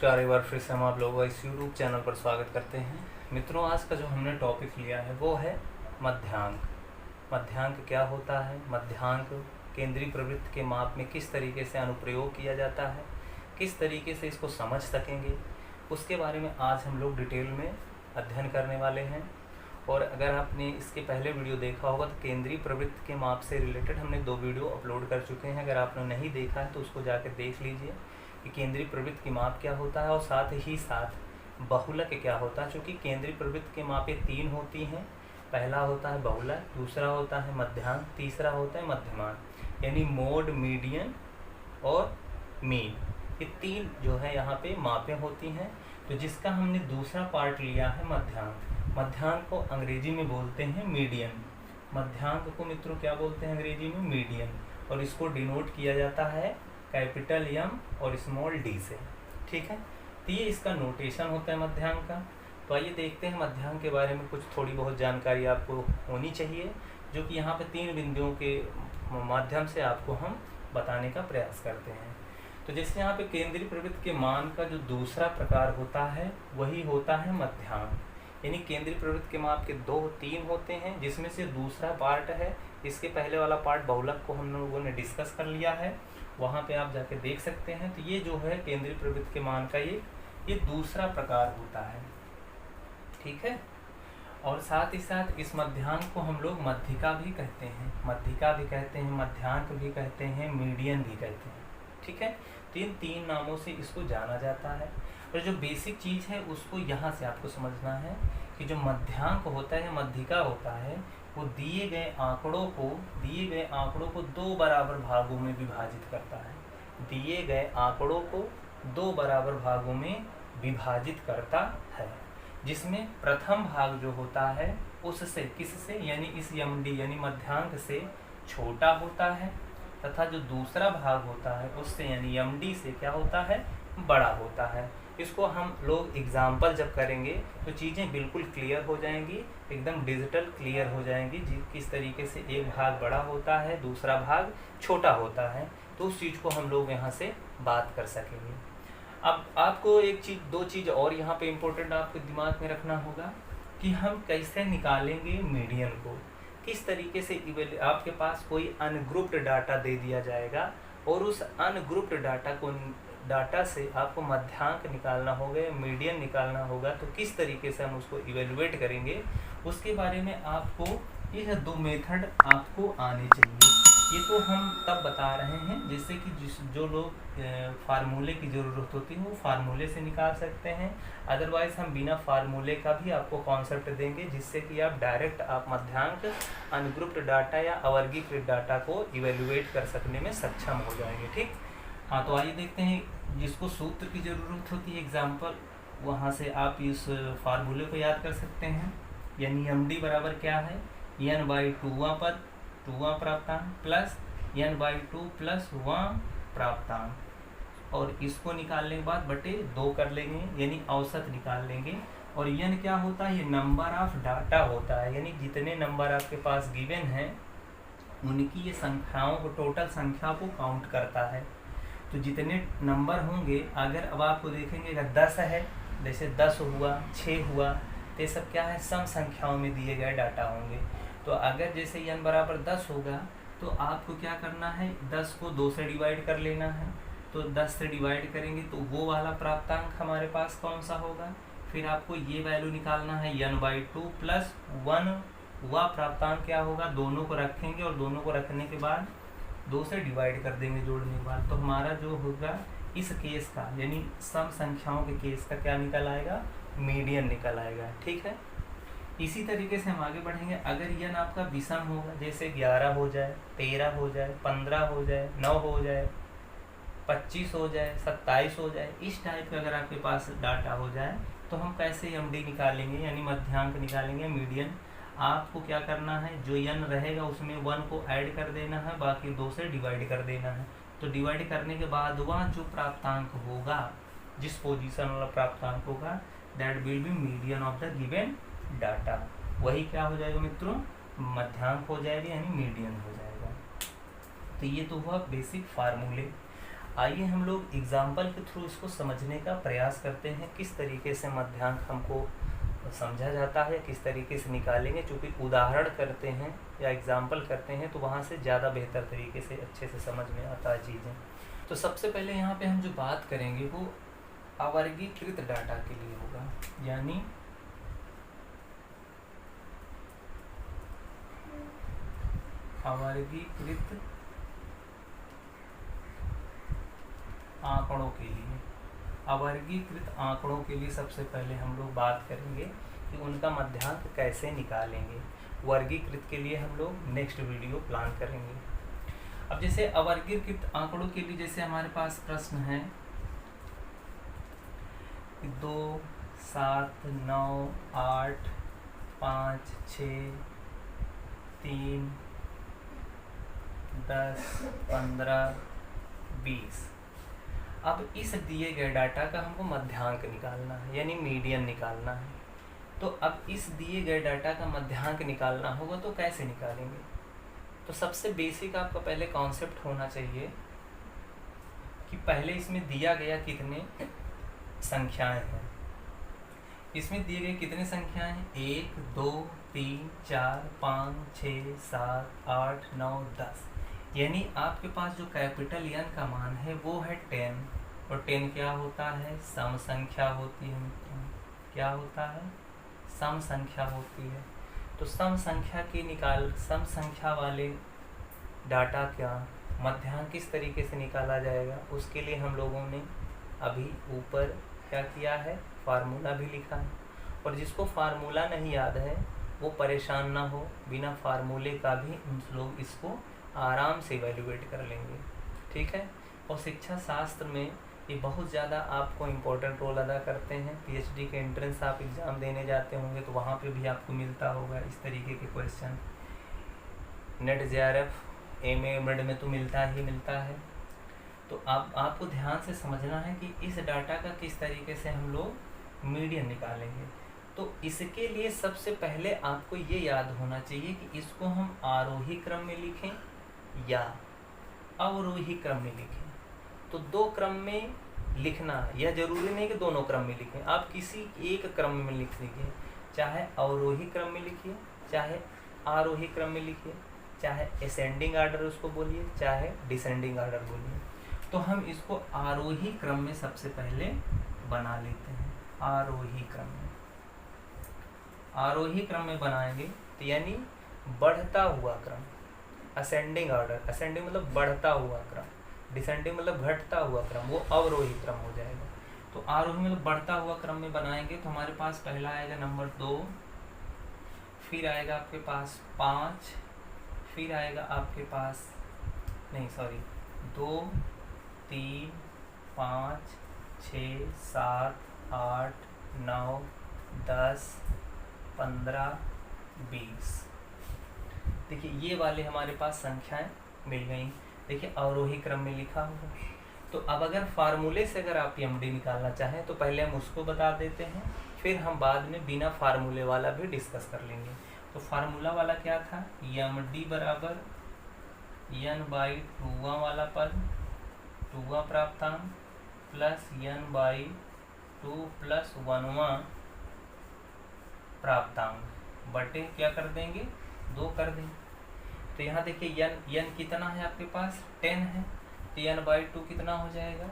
नमस्कार, एक बार फिर से हम आप लोगों का इस यूट्यूब चैनल पर स्वागत करते हैं। मित्रों, आज का जो हमने टॉपिक लिया है वो है मध्यांक। मध्यांक क्या होता है, मध्यांक केंद्रीय प्रवृत्ति के माप में किस तरीके से अनुप्रयोग किया जाता है, किस तरीके से इसको समझ सकेंगे, उसके बारे में आज हम लोग डिटेल में अध्ययन करने वाले हैं। और अगर आपने इसके पहले वीडियो देखा होगा तो केंद्रीय प्रवृत्ति के माप से रिलेटेड हमने 2 वीडियो अपलोड कर चुके हैं। अगर आपने नहीं देखा है तो उसको जाकर देख लीजिए कि केंद्रीय प्रवृत्ति की माप क्या होता है और साथ ही साथ बहुलक क्या होता है। क्योंकि केंद्रीय प्रवृत्ति के मापें 3 होती हैं। पहला होता है बहुलक, दूसरा होता है मध्यांक, तीसरा होता है मध्यमान, यानी मोड, मीडियन और मीन। ये 3 जो है यहाँ पे मापें होती हैं। तो जिसका हमने दूसरा पार्ट लिया है मध्यांक। मध्यांक को अंग्रेजी में बोलते हैं मीडियन। मध्यांक को मित्रों क्या बोलते हैं अंग्रेजी में? मीडियन। और इसको डिनोट किया जाता है कैपिटल एम और स्मॉल डी से। ठीक है, तो ये इसका नोटेशन होता है मध्यांक का। तो आइए देखते हैं मध्यांक के बारे में कुछ थोड़ी बहुत जानकारी आपको होनी चाहिए, जो कि यहाँ पे 3 बिंदुओं के माध्यम से आपको हम बताने का प्रयास करते हैं। तो जैसे यहाँ पे केंद्रीय प्रवृत्ति के मान का जो दूसरा प्रकार होता है वही होता है मध्यांक। यानी केंद्रीय प्रवृत्ति के माप के 2-3 होते हैं, जिसमें से दूसरा पार्ट है। इसके पहले वाला पार्ट बहुलक को हम लोगों ने डिस्कस कर लिया है, वहाँ पे आप जाके देख सकते हैं। तो ये जो है केंद्रीय प्रवृत्ति के मान का ये दूसरा प्रकार होता है। ठीक है, और साथ ही साथ इस मध्यांक को हम लोग मध्यिका भी कहते हैं, मध्यिका भी कहते हैं, मध्यांक भी कहते हैं, मीडियन भी कहते हैं। ठीक है, तो इन 3 नामों से इसको जाना जाता है। और जो बेसिक चीज़ है उसको यहाँ से आपको समझना है कि जो मध्यांक होता है, मध्यिका होता है, वो दिए गए आंकड़ों को 2 बराबर भागों में विभाजित करता है। दिए गए आंकड़ों को 2 बराबर भागों में विभाजित करता है, जिसमें प्रथम भाग जो होता है उससे किससे, यानी इस एमडी यानी मध्यांक से छोटा होता है, तथा जो दूसरा भाग होता है उससे यानी एमडी से क्या होता है, बड़ा होता है। इसको हम लोग एग्जाम्पल जब करेंगे तो चीज़ें बिल्कुल क्लियर हो जाएंगी, एकदम डिजिटल क्लियर हो जाएंगी। किस तरीके से एक भाग बड़ा होता है, दूसरा भाग छोटा होता है, तो उस चीज़ को हम लोग यहाँ से बात कर सकेंगे। अब आपको एक चीज़ 2 चीज़ और यहाँ पे इम्पोर्टेंट आपको दिमाग में रखना होगा कि हम कैसे निकालेंगे मीडियन को। किस तरीके से आपके पास कोई अनग्रुप्ड डाटा दे दिया जाएगा और उस अनग्रुप्ड डाटा से आपको मध्यांक निकालना होगा या मीडियन निकालना होगा, तो किस तरीके से हम उसको इवेलुएट करेंगे, उसके बारे में आपको यह 2 मेथड आपको आने चाहिए। ये तो हम तब बता रहे हैं जिससे कि जो लोग फार्मूले की ज़रूरत होती है वो फार्मूले से निकाल सकते हैं। अदरवाइज़ हम बिना फार्मूले का भी आपको कॉन्सेप्ट देंगे, जिससे कि आप डायरेक्ट आप मध्यांक, अनग्रुप्ड डाटा या अवर्गीकृत डाटा को इवेलुएट कर सकने में सक्षम हो जाएंगे। ठीक, हाँ, तो आइए देखते हैं। जिसको सूत्र की ज़रूरत होती है एग्जाम्पल, वहाँ से आप इस फार्मूले को याद कर सकते हैं। यानी एम डी बराबर क्या है, n/2वां पद 2वां प्राप्तांक प्लस n/2 प्लस 1 प्राप्तांक, और इसको निकालने के बाद बटे 2 कर लेंगे, यानी औसत निकाल लेंगे। और n क्या होता है, ये नंबर ऑफ डाटा होता है, यानी जितने नंबर आपके पास गिवन हैं उनकी ये संख्याओं को, टोटल संख्या को काउंट करता है। तो जितने नंबर होंगे, अगर अब आपको देखेंगे अगर 10 है, जैसे 10 हुआ, 6 हुआ, तो ये सब क्या है, सम संख्याओं में दिए गए डाटा होंगे। तो अगर जैसे n बराबर 10 होगा तो आपको क्या करना है, 10 को 2 से डिवाइड कर लेना है। तो 10 से डिवाइड करेंगे तो वो वाला प्राप्तांक हमारे पास कौन सा होगा, फिर आपको ये वैल्यू निकालना है n/2 प्लस 1 वह प्राप्तांक क्या होगा, दोनों को रखेंगे और दोनों को रखने के बाद 2 से डिवाइड कर देंगे जोड़ने के बाद। तो हमारा जो होगा इस केस का, यानी सम संख्याओं के केस का क्या निकल आएगा, मीडियन निकल आएगा। ठीक है, इसी तरीके से हम आगे बढ़ेंगे। अगर n आपका विषम होगा, जैसे 11 हो जाए, 13 हो जाए, 15 हो जाए, 9 हो जाए, 25 हो जाए, 27 हो जाए, इस टाइप का अगर आपके पास डाटा हो जाए तो हम कैसे एमडी निकालेंगे, यानी मध्यांक निकालेंगे, मीडियन। आपको क्या करना है, जो n रहेगा उसमें 1 को ऐड कर देना है, बाकी 2 से डिवाइड कर देना है। तो डिवाइड करने के बाद वह जो प्राप्तांक होगा, जिस पोजीशन वाला प्राप्तांक होगा, that will be median of the given data. वही क्या हो जाएगा मित्रों, मध्यांक हो जाएगा, यानी मीडियन हो जाएगा। तो ये तो हुआ बेसिक फार्मूले। आइए हम लोग एग्जाम्पल के थ्रू इसको समझने का प्रयास करते हैं, किस तरीके से मध्यांक हमको समझा जाता है, किस तरीके से निकालेंगे। चूँकि उदाहरण करते हैं या एग्जाम्पल करते हैं तो वहाँ से ज़्यादा बेहतर तरीके से अच्छे से समझ में आता है चीज़ें। तो सबसे पहले यहाँ पे हम जो बात करेंगे वो अवर्गीकृत डाटा के लिए होगा, यानी अवर्गीकृत आंकड़ों के लिए। अवर्गीकृत आंकड़ों के लिए सबसे पहले हम लोग बात करेंगे कि उनका मध्यांक कैसे निकालेंगे। वर्गीकृत के लिए हम लोग नेक्स्ट वीडियो प्लान करेंगे। अब जैसे अवर्गीकृत आंकड़ों के लिए जैसे हमारे पास प्रश्न है 2, 7, 9, 8, 5, 6, 3, 10, 15, 20। अब इस दिए गए डाटा का हमको मध्यांक निकालना है, यानी मीडियन निकालना है। तो अब इस दिए गए डाटा का मध्यांक निकालना होगा तो कैसे निकालेंगे? तो सबसे बेसिक आपका पहले कॉन्सेप्ट होना चाहिए कि पहले इसमें दिया गया कितने संख्याएं हैं। इसमें दिए गए कितने संख्याएं हैं? 1, 2, 3, 4, 5, 6, 7, 8, 9, 10। यानी आपके पास जो कैपिटल एन का मान है वो है 10। और 10 क्या होता है? सम संख्या होती है। क्या होता है? सम संख्या होती है। तो सम संख्या वाले डाटा का मध्यांक किस तरीके से निकाला जाएगा, उसके लिए हम लोगों ने अभी ऊपर क्या किया है, फार्मूला भी लिखा है। और जिसको फार्मूला नहीं याद है वो परेशान ना हो, बिना फार्मूले का भी हम लोग इसको आराम से इवेल्युएट कर लेंगे, ठीक है। और शिक्षा शास्त्र में ये बहुत ज़्यादा आपको इम्पोर्टेंट रोल अदा करते हैं। पीएचडी के एंट्रेंस आप एग्ज़ाम देने जाते होंगे तो वहाँ पे भी आपको मिलता होगा इस तरीके के question. Net JRF MA mid में तो मिलता ही मिलता है। तो आपको ध्यान से समझना है कि इस डाटा का किस तरीके से हम लोग मीडियन निकालेंगे। तो इसके लिए सबसे पहले आपको ये याद होना चाहिए कि इसको हम आरोही क्रम में लिखें या अवरोही क्रम में लिखें। तो दो क्रम में लिखना, यह जरूरी नहीं कि दोनों क्रम में लिखें, आप किसी एक क्रम में लिख लीजिए। चाहे अवरोही क्रम में लिखिए, चाहे आरोही क्रम में लिखिए, चाहे असेंडिंग आर्डर उसको बोलिए, चाहे डिसेंडिंग आर्डर बोलिए। तो हम इसको आरोही क्रम में सबसे पहले बना लेते हैं। आरोही क्रम में बनाएंगे तो यानी बढ़ता हुआ क्रम। असेंडिंग आर्डर, असेंडिंग मतलब बढ़ता हुआ क्रम, डिसेंडिंग मतलब घटता हुआ क्रम, वो अवरोही क्रम हो जाएगा। तो आरोही मतलब बढ़ता हुआ क्रम में बनाएंगे तो हमारे पास पहला आएगा नंबर 2, फिर आएगा आपके पास 5, फिर आएगा आपके पास 2, 3, 5, 6, 7, 8, 9, 10, 15, 20। देखिए ये वाले हमारे पास संख्याएं मिल गई। देखिए अवरोही क्रम में लिखा हुआ। तो अब अगर फार्मूले से अगर आप एमडी निकालना चाहें तो पहले हम उसको बता देते हैं, फिर हम बाद में बिना फार्मूले वाला भी डिस्कस कर लेंगे। तो फार्मूला वाला क्या था? एमडी बराबर n/2 वाला पद 2 प्राप्तांक प्लस n/2 प्लस 1वां प्राप्तांक बटे क्या कर देंगे? 2 कर देंगे। तो यहाँ देखिए n कितना है आपके पास? 10 है। तो n/2 कितना हो जाएगा?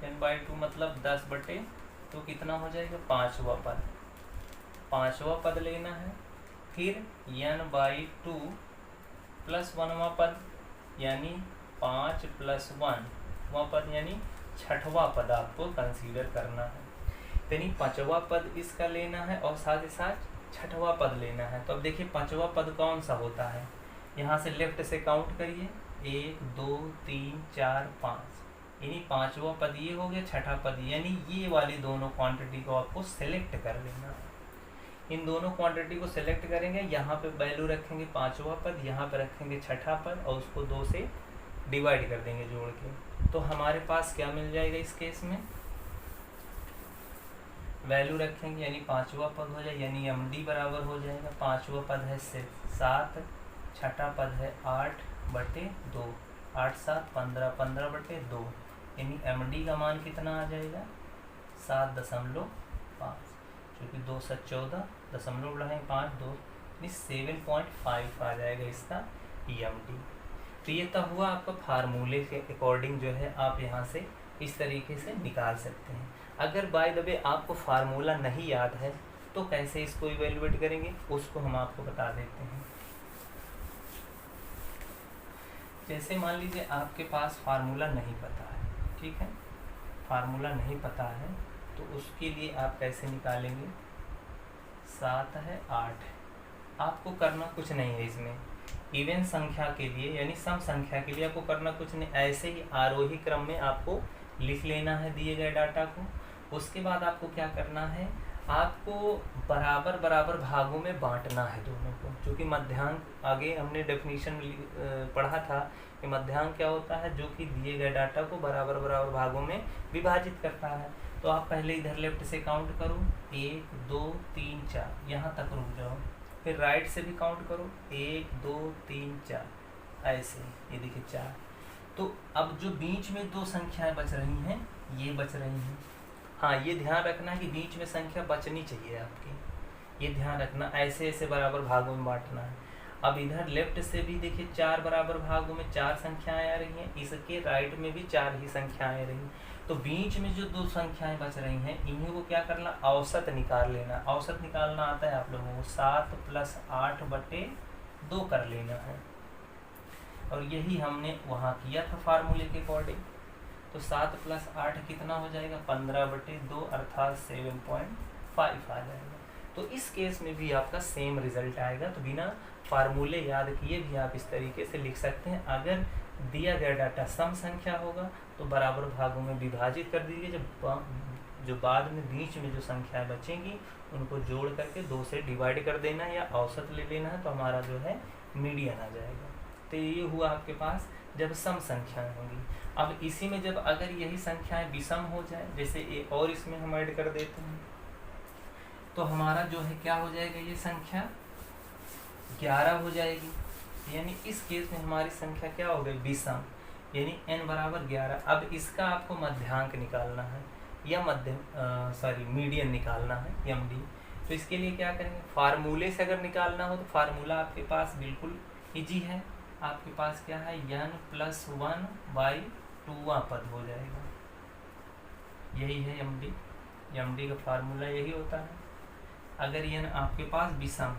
n/2 मतलब 10/2 कितना हो जाएगा? 5वां पद। 5वां पद लेना है। फिर n/2 प्लस 1वां पद यानी 5 + 1वां पद यानी 6वां पद आपको कंसीडर करना है। यानी 5वां पद इसका लेना है और साथ ही साथ 6वां पद लेना है। तो अब देखिए 5वां पद कौन सा होता है? यहाँ से लेफ्ट से काउंट करिए 1, 2, 3, 4, 5, यानी 5वां पद ये हो गया, 6ठा पद यानी ये वाली दोनों क्वांटिटी को आपको सेलेक्ट कर लेना है। इन दोनों क्वांटिटी को सेलेक्ट करेंगे, यहाँ पे वैल्यू रखेंगे 5वां पद, यहाँ पे रखेंगे 6ठा पद और उसको 2 से डिवाइड कर देंगे जोड़ के। तो हमारे पास क्या मिल जाएगा इस केस में? वैल्यू रखेंगे यानी 5वां पद हो जाए, यानी एमडी बराबर हो जाएगा 5वां पद है 7, 6ठा पद है 8/2, 8, 7, 15, 15/2। यानी MD का मान कितना आ जाएगा 7.5, क्योंकि 2 से 14 दशमलव बढ़ाएं 5 2 यानी 7.5 आ जाएगा इसका MD। तो ये तब हुआ आपका फार्मूले के अकॉर्डिंग जो है आप यहाँ से इस तरीके से निकाल सकते हैं। अगर बाय द वे आपको फार्मूला नहीं याद है तो कैसे इसको इवेल्युएट करेंगे उसको हम आपको बता देते हैं। जैसे मान लीजिए आपके पास फार्मूला नहीं पता है, ठीक है, फार्मूला नहीं पता है तो उसके लिए आप कैसे निकालेंगे। 7 है 8 है, आपको करना कुछ नहीं है इसमें। इवन संख्या के लिए यानी सम संख्या के लिए आपको करना कुछ नहीं, ऐसे ही आरोही क्रम में आपको लिख लेना है दिए गए डाटा को। उसके बाद आपको क्या करना है, आपको बराबर बराबर भागों में बांटना है दोनों को। क्योंकि मध्यांक आगे हमने डेफिनेशन में पढ़ा था कि मध्यांक क्या होता है, जो कि दिए गए डाटा को बराबर बराबर भागों में विभाजित करता है। तो आप पहले इधर लेफ्ट से काउंट करो 1 2 3 4, यहाँ तक रुक जाओ। फिर राइट से भी काउंट करो 1 2 3 4, ऐसे ये देखिए 4। तो अब जो बीच में 2 संख्याएं बच रही हैं ये बच रही हैं। हाँ, ये ध्यान रखना है कि बीच में संख्या बचनी चाहिए आपकी, ये ध्यान रखना। ऐसे ऐसे बराबर भागों में बांटना है। अब इधर लेफ्ट से भी देखिए 4 बराबर भागों में 4 संख्याएं आ रही हैं, इसके राइट में भी 4 ही संख्याएं आ रही हैं। तो बीच में जो 2 संख्याएं बच रही हैं इन्हीं को क्या करना, औसत निकाल लेना। औसत निकालना आता है आप लोगों को, 7 + 8/2 कर लेना है। और यही हमने वहाँ किया था फार्मूले के अकॉर्डिंग। तो 7 + 8 कितना हो जाएगा, 15/2 अर्थात 7.5 आ जाएगा। तो इस केस में भी आपका सेम रिजल्ट आएगा। तो बिना फार्मूले याद किए भी आप इस तरीके से लिख सकते हैं। अगर दिया गया डाटा सम संख्या होगा तो बराबर भागों में विभाजित कर दीजिए। जब जो बाद में बीच में जो संख्याएं बचेंगी उनको जोड़ करके 2 से डिवाइड कर देना है या औसत ले लेना है, तो हमारा जो है मीडियन आ जाएगा। तो ये हुआ आपके पास जब सम संख्याएं होंगी। अब इसी में जब अगर यही संख्याएं विषम हो जाए, जैसे एक और इसमें हम ऐड कर देते हैं, तो हमारा जो है क्या हो जाएगा, ये संख्या 11 हो जाएगी। यानी इस केस में हमारी संख्या क्या हो गई, विषम, यानी n बराबर 11। अब इसका आपको मध्यांक निकालना है या मीडियन निकालना है, MD। तो इसके लिए क्या करेंगे, फार्मूले से अगर निकालना हो तो फार्मूला आपके पास बिल्कुल इजी है। आपके पास क्या है, n+1/2वां पद हो जाएगा, यही है MD। MD का फार्मूला यही होता है। अगर n आपके पास विषम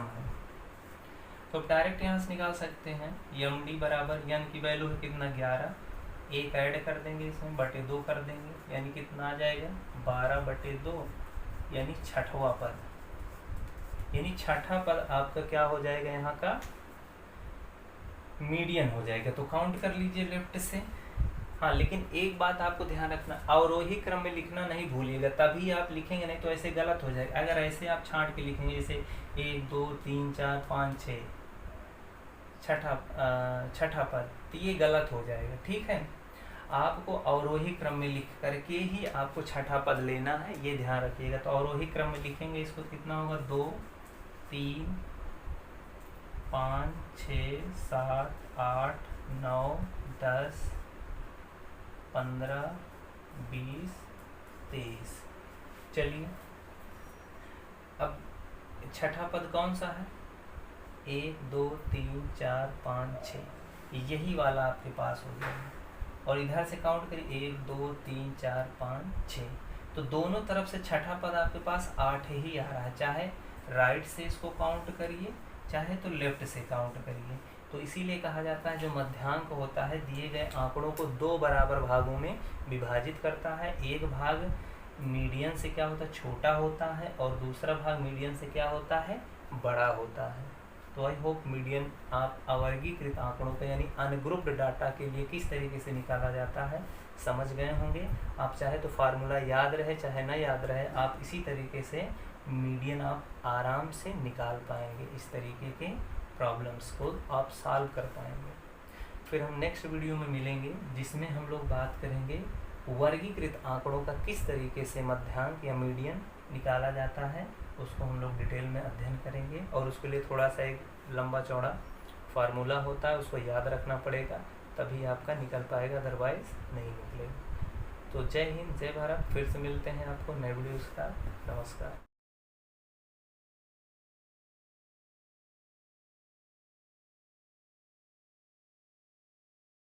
है तो डायरेक्ट यहाँ से निकाल सकते हैं। MD बराबर n की वैल्यू है कितना, 11, 1 ऐड कर देंगे इसमें, /2 कर देंगे, यानी कितना आ जाएगा 12/2, यानी 6वां पद। यानी 6ठा पद आपका क्या हो जाएगा, यहाँ का मीडियन हो जाएगा। तो काउंट कर लीजिए लेफ्ट से। हाँ, लेकिन एक बात आपको ध्यान रखना, अवरोही क्रम में लिखना नहीं भूलिएगा, तभी आप लिखेंगे, नहीं तो ऐसे गलत हो जाएगा। अगर ऐसे आप छांट के लिखेंगे, जैसे 1 2 3 4 5 6 छठा पद, तो ये गलत हो जाएगा, ठीक है। आपको अवरोही क्रम में लिख करके ही आपको छठा पद लेना है, ये ध्यान रखिएगा। तो अवरोही क्रम में लिखेंगे, इसको कितना होगा, 2 3 5 6 7 8 9 10 15 20 23। चलिए, अब छठा पद कौन सा है, 1 2 3 4 5 6, यही वाला आपके पास हो जाएगा। और इधर से काउंट करिए, 1 2 3 4 5 6। तो दोनों तरफ से छठा पद आपके पास 8 ही आ रहा है। चाहे राइट से इसको काउंट करिए, चाहे तो लेफ्ट से काउंट करिए। तो इसीलिए कहा जाता है जो मध्यांक होता है दिए गए आंकड़ों को 2 बराबर भागों में विभाजित करता है। एक भाग मीडियन से क्या होता है, छोटा होता है, और दूसरा भाग मीडियन से क्या होता है, बड़ा होता है। तो आई होप मीडियन आप अवर्गीकृत आंकड़ों का यानी अनग्रुप्ड डाटा के लिए किस तरीके से निकाला जाता है समझ गए होंगे। आप चाहे तो फार्मूला याद रहे चाहे ना याद रहे, आप इसी तरीके से मीडियन आप आराम से निकाल पाएंगे। इस तरीके के प्रॉब्लम्स को आप सॉल्व कर पाएंगे। फिर हम नेक्स्ट वीडियो में मिलेंगे जिसमें हम लोग बात करेंगे वर्गीकृत आंकड़ों का किस तरीके से मध्यांक या मीडियन निकाला जाता है, उसको हम लोग डिटेल में अध्ययन करेंगे। और उसके लिए थोड़ा सा एक लंबा चौड़ा फार्मूला होता है, उसको याद रखना पड़ेगा, तभी आपका निकल पाएगा, अदरवाइज नहीं निकलेगा। तो जय हिंद, जय भारत। फिर से मिलते हैं आपको नए वीडियो के साथ। नमस्कार।